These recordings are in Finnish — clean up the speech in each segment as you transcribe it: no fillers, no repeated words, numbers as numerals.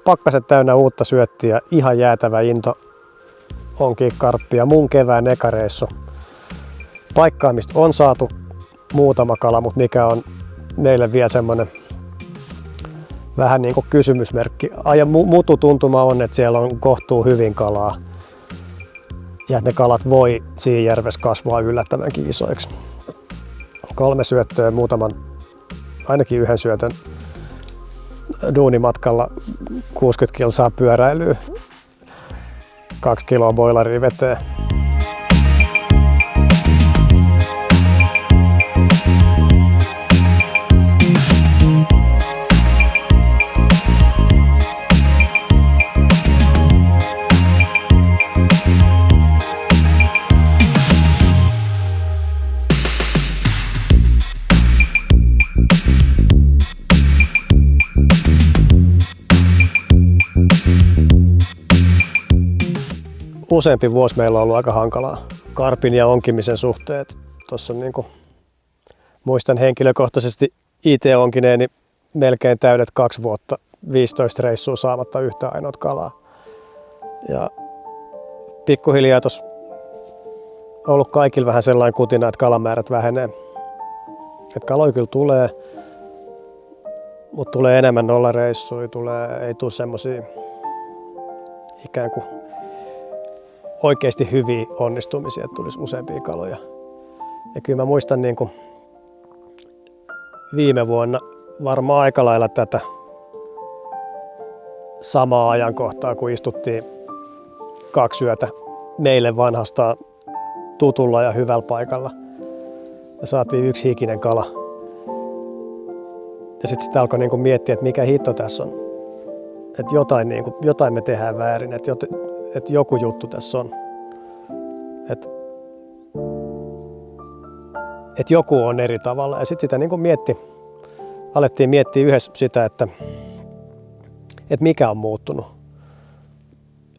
pakkaset täynnä uutta syöttiä, ihan jäätävä into onkin karppia. Mun kevään ekareissu. Paikkaamista on saatu muutama kala, mutta mikä on meille vielä semmoinen vähän niin kuin kysymysmerkki. Mututuntuma on, että siellä on kohtuu hyvin kalaa ja että ne kalat voi siinä järvessä kasvaa yllättävänkin isoiksi. 3 syöttöä, ainakin yhden syötön duunimatkalla 60 kilsaa pyöräilyä, 2 kiloa boilaria veteen. Useampi vuosi meillä on ollut aika hankalaa karpin ja onkimisen suhteet. Tuossa on muistan henkilökohtaisesti itse onkineeni melkein täydet 2 vuotta, 15 reissua saamatta yhtä ainoat kalaa. Ja pikkuhiljaa tuossa on ollut kaikilla vähän sellainen kutina, että kalamäärät vähenee. Että kaloja kyllä tulee, mutta tulee enemmän nollareissuja, ei tule semmosia ikään kuin oikeasti hyviä onnistumisia, että tulisi useampia kaloja. Ja kyllä mä muistan viime vuonna varmaan aika lailla tätä samaa ajankohtaa, kun istuttiin 2 yötä meille vanhastaan tutulla ja hyvällä paikalla. Ja saatiin 1 hikinen kala. Ja sitten sitä alkoi miettiä, että mikä hitto tässä on. Että jotain me tehdään väärin, että joku juttu tässä on. Että joku on eri tavalla. Ja sitten sitä alettiin miettiä yhdessä sitä, että mikä on muuttunut.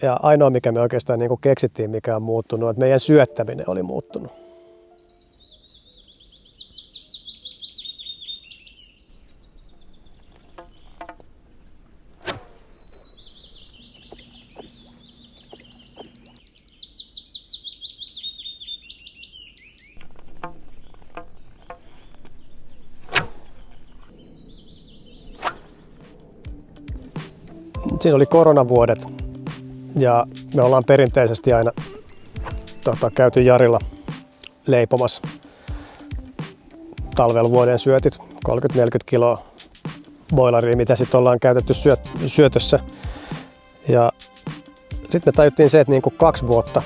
Ja ainoa mikä me oikeastaan keksittiin, mikä on muuttunut, että meidän syöttäminen oli muuttunut. Siinä oli koronavuodet ja me ollaan perinteisesti aina käyty Jarilla leipomassa talvella vuoden syötit, 30-40 kiloa boilaria, mitä sitten ollaan käytetty syötössä. Ja sitten me tajuttiin se, että 2 vuotta,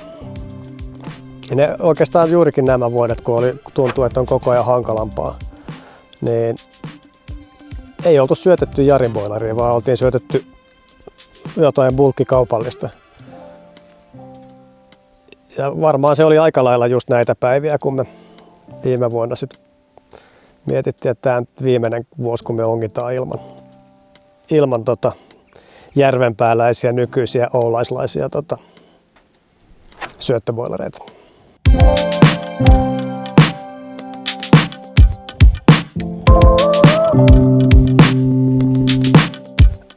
ja ne oikeastaan juurikin nämä vuodet, kun tuntuu, että on koko ajan hankalampaa, niin ei oltu syötetty Jarin boilaria, vaan oltiin syötetty jotain bulkkikaupallista. Ja varmaan se oli aika lailla just näitä päiviä, kun me viime vuonna sit mietittiin, että tämä on viimeinen vuosi, kun me ongitaan ilman järvenpääläisiä nykyisiä oulaislaisia syöttöboilereita.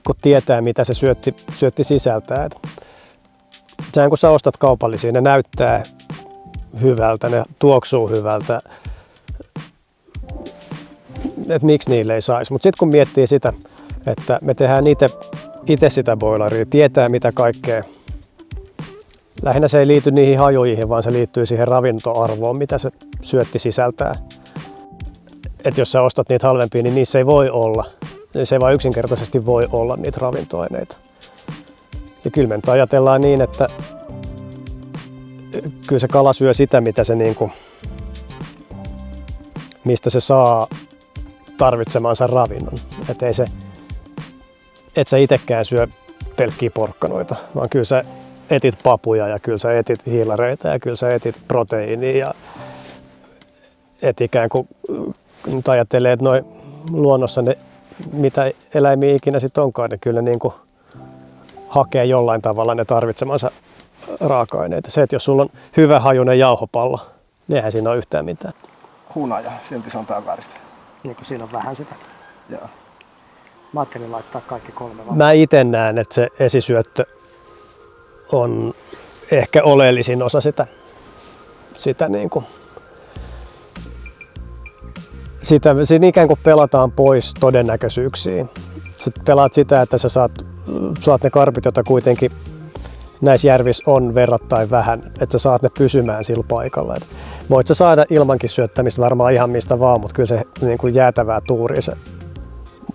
Kun tietää, mitä se syötti sisältää. Sehän kun sä ostat kaupallisia, ne näyttää hyvältä, ne tuoksuu hyvältä, että miksi niille ei saisi. Mutta sitten kun miettii sitä, että me tehdään itse sitä boilaria, tietää mitä kaikkea. Lähinnä se ei liity niihin hajuihin, vaan se liittyy siihen ravintoarvoon, mitä se syötti sisältää. Että jos sä ostat niitä halvempia, niin niissä ei voi olla. Se ei vaan yksinkertaisesti voi olla niitä ravintoaineita. Ja kyllä me ajatellaan niin, että kyllä se kala syö sitä, mitä se mistä se saa tarvitsemansa ravinnon. Et sä itekään syö pelkkiä porkkanoita, vaan kyllä sä etit papuja ja kyllä sä etit hiilareita ja kyllä sä etit proteiinia. Ja et ikään kuin nyt ajattelee, että noi luonnossa ne mitä eläimiä ikinä sitten onkaan, niin kyllä ne hakee jollain tavalla ne tarvitsemansa raaka-aineita. Se, että jos sulla on hyvä hajuinen jauhopallo, niin eihän siinä ole yhtään mitään. Hunaja, silti se on tämän väristä. Niin kuin siinä on vähän sitä. Joo. Mä ajattelin laittaa kaikki 3 vaan. Mä itse näen, että se esisyöttö on ehkä oleellisin osa sitä niin kuin siinä ikään kuin pelataan pois todennäköisyyksiä. Sitten pelaat sitä, että sä saat ne karpit, joita kuitenkin näissä järvissä on verrattain vähän, että sä saat ne pysymään sillä paikalla. Et voit sä saada ilmankin syöttämistä varmaan ihan mistä vaan, mutta kyllä se niin kuin jäätävää tuuria se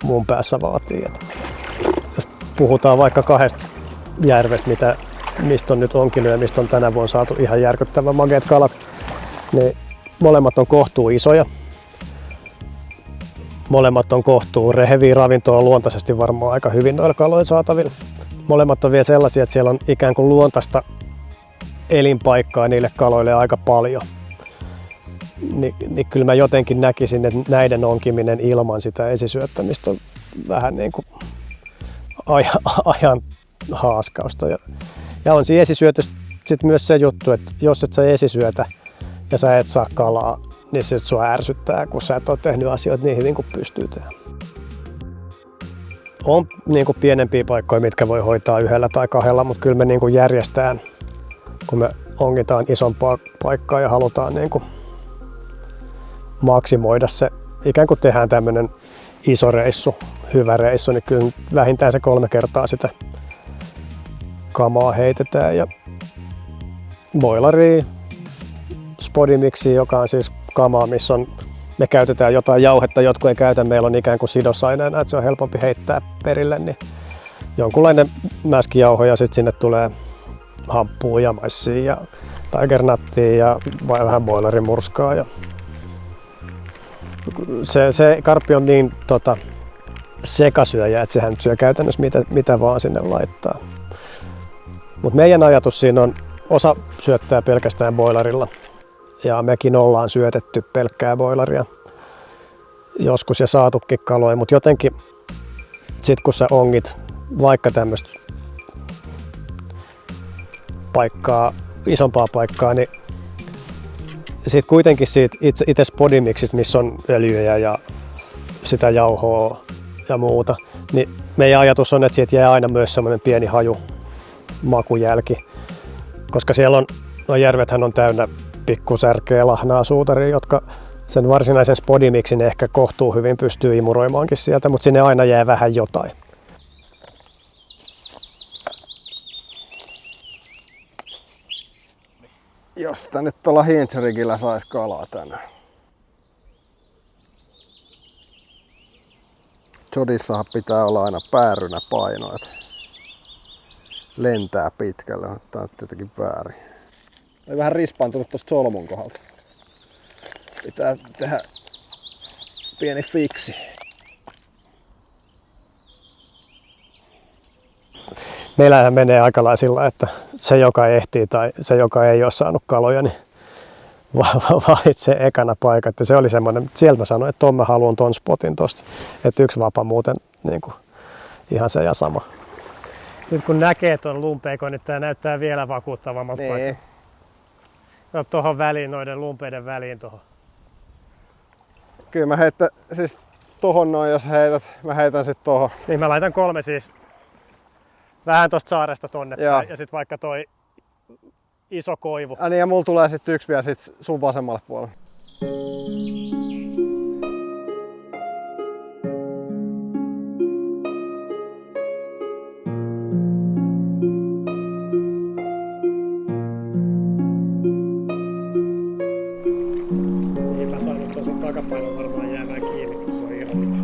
mun päässä vaatii. Et jos puhutaan vaikka 2 järvestä, mistä on nyt onkinut ja mistä on tänä vuonna saatu ihan järkyttävän makeat kalat, niin molemmat on kohtuu isoja. Molemmat on kohtuu reheviä, ravintoa on luontaisesti varmaan aika hyvin noilla kaloilla saatavilla. Molemmat on vielä sellaisia, että siellä on ikään kuin luontaista elinpaikkaa niille kaloille aika paljon. Niin kyllä mä jotenkin näkisin, että näiden onkiminen ilman sitä esisyöttämistä on vähän niin kuin ajan haaskausta. Ja on siinä esisyötössä sit myös se juttu, että jos et sä esisyötä ja sä et saa kalaa, niin se sua ärsyttää, kun sä et ole tehnyt asioita niin hyvin kuin pystyy tehdä. On niin kuin pienempiä paikkoja, mitkä voi hoitaa 1 tai 2, mutta kyllä me niin kuin järjestään, kun me onkitaan isompaa paikkaa ja halutaan niin kuin maksimoida se, ikään kuin tehdään tämmöinen iso reissu, hyvä reissu, niin kyllä vähintään se 3 kertaa sitä kamaa heitetään. Ja boilaria, spodimixia, joka on siis kamaa, missä me käytetään jotain jauhetta, jotkut ei käytä, meillä on ikään kuin sidosaineena, että se on helpompi heittää perille, niin jonkunlainen mäskijauho ja sitten sinne tulee hamppua ja maissia ja tigernuttia ja vähän boilerimurskaa. Ja se karppi on niin sekasyöjä, että sehän syö käytännössä mitä vaan sinne laittaa. Mutta meidän ajatus siinä on, osa syöttää pelkästään boilerilla. Ja mekin ollaan syötetty pelkkää boileria joskus ja saatukin kaloja, mutta jotenkin sit kun sä ongit vaikka tämmöistä paikkaa, isompaa paikkaa, niin sit kuitenkin siitä itse spodimixista, missä on öljyjä ja sitä jauhoa ja muuta, niin meidän ajatus on, että siitä jää aina myös semmoinen pieni haju, makujälki, koska siellä on, no järvethän on täynnä pikkusärkeä, lahnaa, suutaria, jotka sen varsinaisen spodimixin ehkä kohtuu hyvin pystyy imuroimaankin sieltä, mutta sinne aina jää vähän jotain. Jos tää nyt tuolla Hintsrikillä sais kalaa tänään. Jodissahan pitää olla aina päärynä paino, että lentää pitkälle, mutta tää on tietenkin väärin. Oli vähän rispaantunut tosta solmun kohdalta. Pitää tehdä pieni fiksi. Meillähän menee aika lailla sillä, että se joka ehtii tai se joka ei ole saanut kaloja, niin valitsee ekana paikat. Ja se oli semmoinen, sieltä mä sanoin, että mä haluan ton spotin tosta. Että 1 vapa muuten niin kuin, ihan se ja sama. Nyt kun näkee ton lumpeikon, niin tää näyttää vielä vakuuttavammalta paikalta. No tohon väliin, noiden lumpeiden väliin tohon. Kyllä mä heitän, siis tohon noin jos heität, mä heitän sit tohon. Niin mä laitan 3 siis. Vähän tosta saaresta tonne päin ja sit vaikka toi iso koivu. Niin ja mulla tulee sit 1 vielä sit sun vasemmalle puolelle. Niin mä saan nyt ton sun takapainon varmaan jäämään kiinni, kun se on irronnut.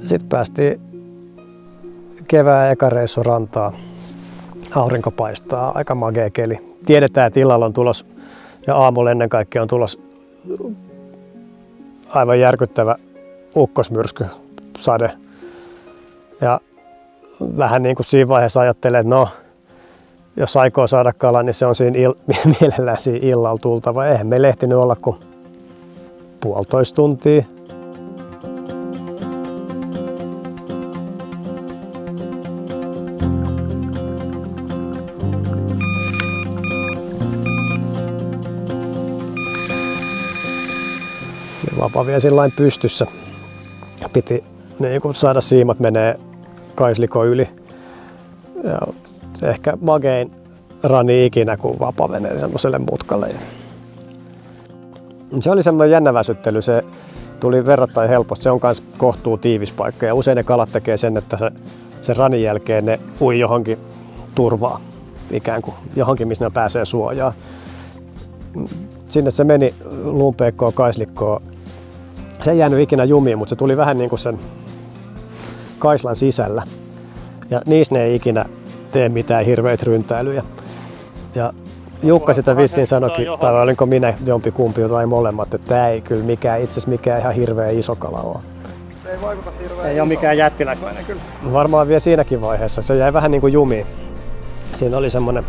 Sitten päästiin kevään eka reissu rantaan. Aurinko paistaa, aika magea keli. Tiedetään, että illalla on tulos ja aamulla ennen kaikkea on tulos aivan järkyttävä ukkosmyrsky, sade. Ja vähän niin kuin siinä vaiheessa ajattelee, että no, jos aikoo saada kalan, niin se on siinä mielellään siinä illalla tultava. Eihän meillä ehtinyt olla kuin 1,5 tuntia. Vapa vielä sillain pystyssä. Piti niin kun saada siimat menee kaislikon yli. Ja ehkä magein rani ikinä, kun Vapa menee semmoiselle mutkalle. Se oli semmoinen jännä väsyttely. Se tuli verrattain helposti. Se on myös kohtuu tiivis paikka ja usein ne kalat tekee sen, että sen ranin jälkeen ne ui johonkin turvaan. Ikään kuin johonkin, missä ne pääsee suojaan. Sinne se meni lumpeikkoon, kaislikkoon. Se ei jäänyt ikinä jumiin, mutta se tuli vähän niin kuin sen kaislan sisällä. Ja niissä ne ei ikinä tee mitään hirveitä ryntäilyjä. Ja Jukka sitä vissiin sanoikin, tai olinko minä jompikumpi tai molemmat, että tämä ei kyllä itse asiassa mikään ihan hirveä iso kala ole. Ei vaikuta hirveän Ei ole mikään jättiläismäinen kyllä. Varmaan vielä siinäkin vaiheessa. Se jäi vähän niin kuin jumiin. Siinä oli semmoinen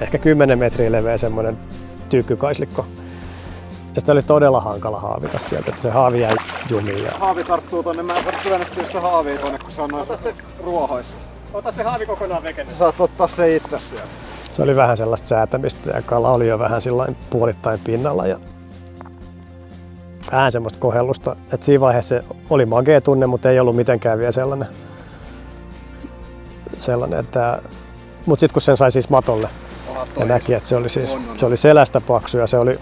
ehkä 10 metriä leveä semmoinen tyykkykaislikko. Ja sitä oli todella hankala haavita sieltä, että se haavi jäi jumiin. Haavi tarttuu tonne, mä en saa työnnettyä sitä haavia tonne, kun se on noissa ruohoissa. Ota se haavi kokonaan vekenne. Saat ottaa se itse sieltä. Se oli vähän sellaista säätämistä ja kala oli jo vähän sillain puolittain pinnalla. Ja vähän semmoista kohellusta, että siinä vaiheessa se oli magea tunne, mutta ei ollut mitenkään vielä sellainen että... Mutta sitten kun sen sai siis matolle ja näki, että se oli selästä paksu ja se oli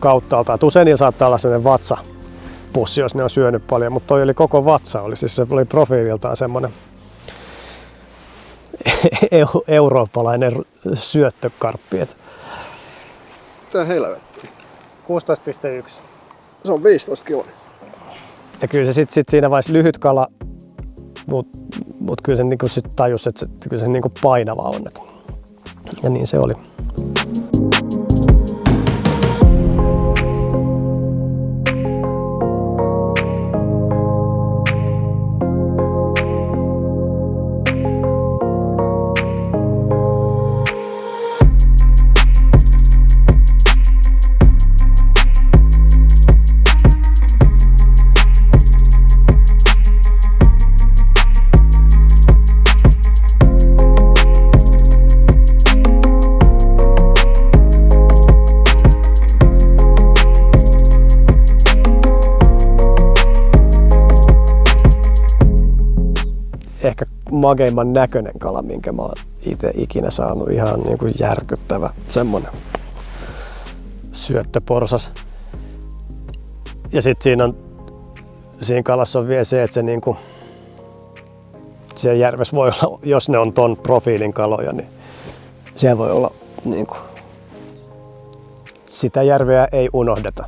kauttaaltaan. Usein niillä saattaa olla sellainen vatsapussi, jos ne on syönyt paljon, mutta toi oli koko vatsa. Siis se oli profiililtaan semmoinen eurooppalainen syöttökarppi. Mitä helvettiä? 16,1. Se on 15 kiloa. Ja kyllä se sit siinä vaiheessa lyhyt kala, mut kyllä se niinku sit tajusi, että kyllä se niinku painava on. Ja niin se oli. Ehkä mageimman näköinen kala, minkä mä oon itse ikinä saanut. Ihan niin kuin järkyttävä semmonen syöttöporsas. Ja sit siinä kalassa on vielä se, että se niinku, siellä järvessä voi olla, jos ne on ton profiilin kaloja, niin siellä voi olla niinku, sitä järveä ei unohdeta.